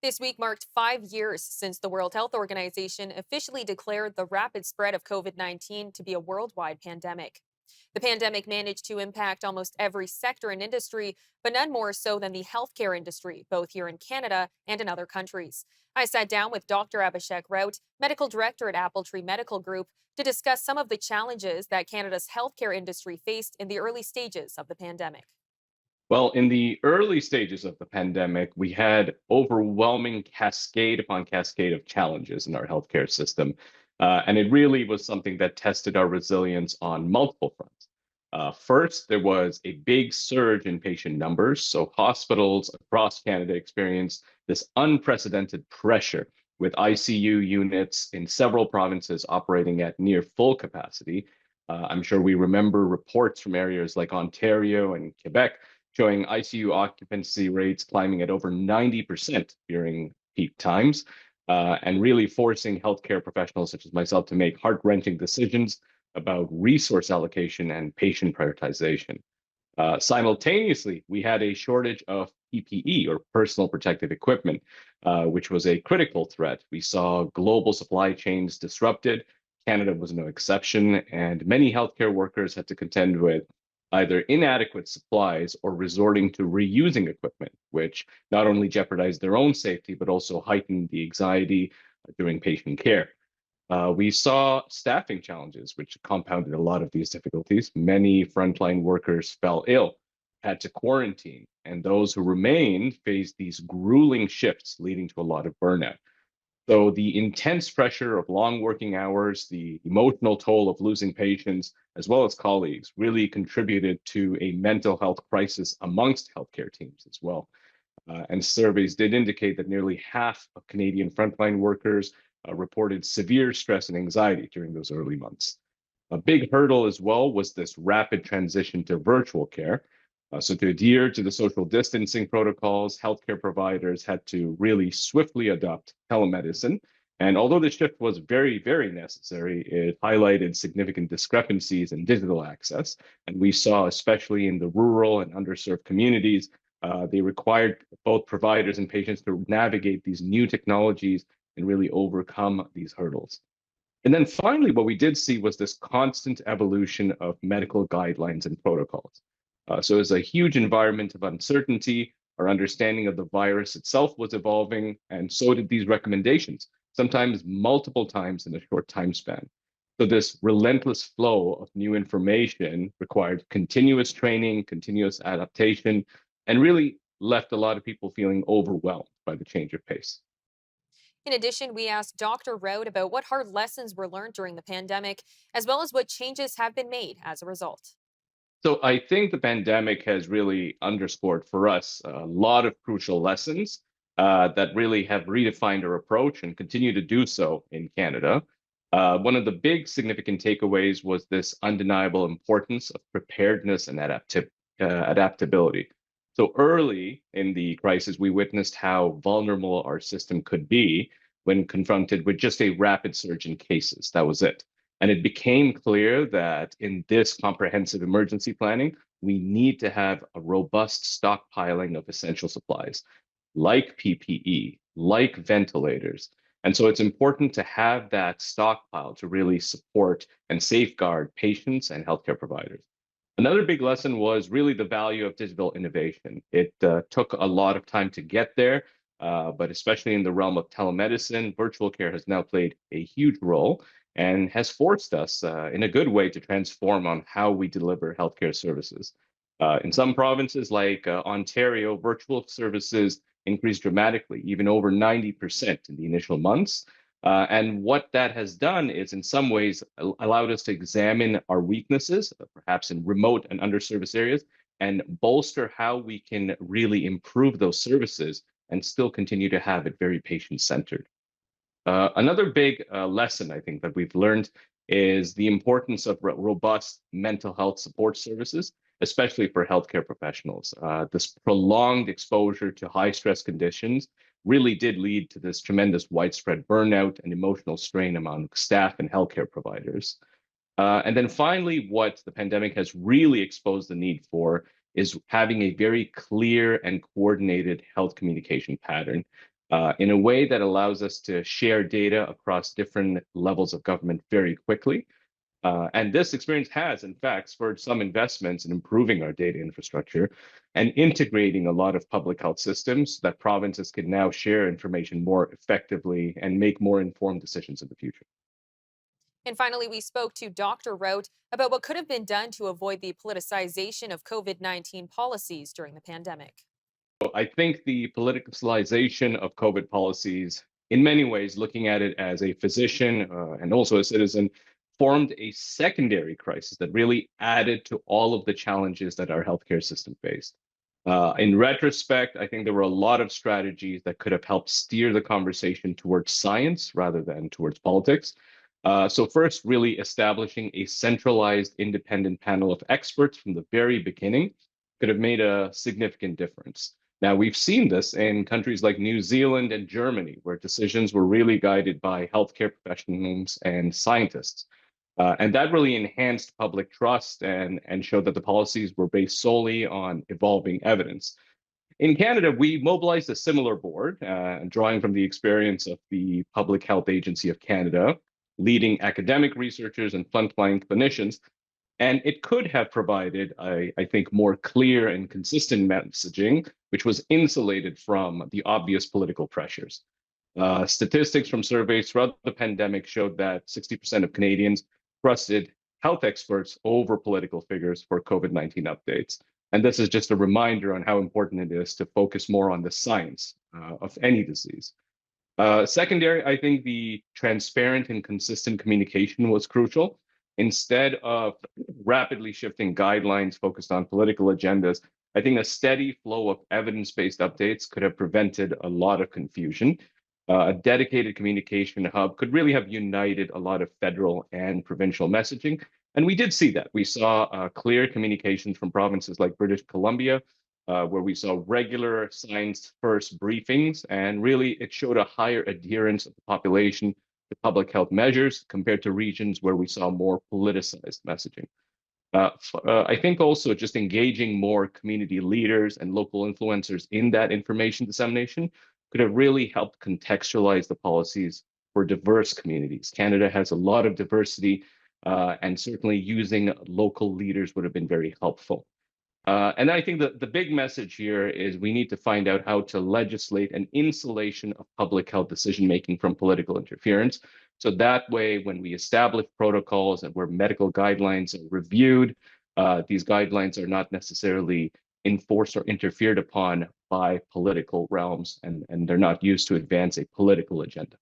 This week marked 5 years since the World Health Organization officially declared the rapid spread of COVID 19 to be a worldwide pandemic. The pandemic managed to impact almost every sector and industry, but none more so than the healthcare industry, both here in Canada and in other countries. I sat down with Dr. Abhishek Raut, medical director at Appletree Medical Group, to discuss some of the challenges that Canada's healthcare industry faced in the early stages of the pandemic. Well, in the early stages of the pandemic, we had overwhelming cascade upon cascade of challenges in our healthcare system. And it really was something that tested our resilience on multiple fronts. First, there was a big surge in patient numbers. So hospitals across Canada experienced this unprecedented pressure with ICU units in several provinces operating at near full capacity. I'm sure we remember reports from areas like Ontario and Quebec showing ICU occupancy rates climbing at over 90% during peak times, and really forcing healthcare professionals such as myself to make heart-wrenching decisions about resource allocation and patient prioritization. Simultaneously, we had a shortage of PPE or personal protective equipment, which was a critical threat. We saw global supply chains disrupted. Canada was no exception, and many healthcare workers had to contend with either inadequate supplies or resorting to reusing equipment, which not only jeopardized their own safety, but also heightened the anxiety during patient care. We saw staffing challenges, which compounded a lot of these difficulties. Many frontline workers fell ill, had to quarantine, and those who remained faced these grueling shifts, leading to a lot of burnout. So the intense pressure of long working hours, the emotional toll of losing patients, as well as colleagues, really contributed to a mental health crisis amongst healthcare teams as well. And surveys did indicate that nearly half of Canadian frontline workers reported severe stress and anxiety during those early months. A big hurdle as well was this rapid transition to virtual care. So, to adhere to the social distancing protocols, healthcare providers had to really swiftly adopt telemedicine. And although the shift was very, very necessary, it highlighted significant discrepancies in digital access. And we saw, especially in the rural and underserved communities, they required both providers and patients to navigate these new technologies and really overcome these hurdles. And then finally, what we did see was this constant evolution of medical guidelines and protocols. So it's a huge environment of uncertainty. Our understanding of the virus itself was evolving, and so did these recommendations, sometimes multiple times in a short time span. So this relentless flow of new information required continuous training, continuous adaptation, and really left a lot of people feeling overwhelmed by the change of pace. In addition, we asked Dr. Raut about what hard lessons were learned during the pandemic, as well as what changes have been made as a result. So I think the pandemic has really underscored for us a lot of crucial lessons that really have redefined our approach and continue to do so in Canada. One of the big significant takeaways was this undeniable importance of preparedness and adaptability. So early in the crisis, we witnessed how vulnerable our system could be when confronted with just a rapid surge in cases. That was it. And it became clear that in this comprehensive emergency planning, we need to have a robust stockpiling of essential supplies like PPE, like ventilators. And so it's important to have that stockpile to really support and safeguard patients and healthcare providers. Another big lesson was really the value of digital innovation. It took a lot of time to get there, but especially in the realm of telemedicine, virtual care has now played a huge role and has forced us in a good way to transform on how we deliver healthcare services. In some provinces like Ontario, virtual services increased dramatically, even over 90% in the initial months. And what that has done is, in some ways, allowed us to examine our weaknesses, perhaps in remote and underserviced areas, and bolster how we can really improve those services and still continue to have it very patient-centered. Another big lesson I think that we've learned is the importance of robust mental health support services, especially for healthcare professionals. This prolonged exposure to high stress conditions really did lead to this tremendous widespread burnout and emotional strain among staff and healthcare providers. And then finally, what the pandemic has really exposed the need for is having a very clear and coordinated health communication pattern. in a way that allows us to share data across different levels of government very quickly. And this experience has, in fact, spurred some investments in improving our data infrastructure and integrating a lot of public health systems that provinces can now share information more effectively and make more informed decisions in the future. And finally, we spoke to Dr. Raut about what could have been done to avoid the politicization of COVID-19 policies during the pandemic. I think the politicalization of COVID policies, in many ways, looking at it as a physician and also a citizen, formed a secondary crisis that really added to all of the challenges that our healthcare system faced. In retrospect, I think there were a lot of strategies that could have helped steer the conversation towards science rather than towards politics. So, first, really establishing a centralized independent panel of experts from the very beginning could have made a significant difference. Now, we've seen this in countries like New Zealand and Germany, where decisions were really guided by healthcare professionals and scientists. And that really enhanced public trust and showed that the policies were based solely on evolving evidence. In Canada, we mobilized a similar board, drawing from the experience of the Public Health Agency of Canada, leading academic researchers and frontline clinicians. And it could have provided, I think, more clear and consistent messaging, which was insulated from the obvious political pressures. Statistics from surveys throughout the pandemic showed that 60% of Canadians trusted health experts over political figures for COVID-19 updates. And this is just a reminder on how important it is to focus more on the science of any disease. Secondary, I think the transparent and consistent communication was crucial. Instead of rapidly shifting guidelines focused on political agendas, I think a steady flow of evidence-based updates could have prevented a lot of confusion. A dedicated communication hub could really have united a lot of federal and provincial messaging. And we did see that. We saw clear communications from provinces like British Columbia, where we saw regular science first briefings, and really it showed a higher adherence of the population to public health measures compared to regions where we saw more politicized messaging. I think also just engaging more community leaders and local influencers in that information dissemination could have really helped contextualize the policies for diverse communities. Canada has a lot of diversity, and certainly using local leaders would have been very helpful. And I think that the big message here is we need to find out how to legislate an insulation of public health decision making from political interference. So that way, when we establish protocols and where medical guidelines are reviewed, these guidelines are not necessarily enforced or interfered upon by political realms, and they're not used to advance a political agenda.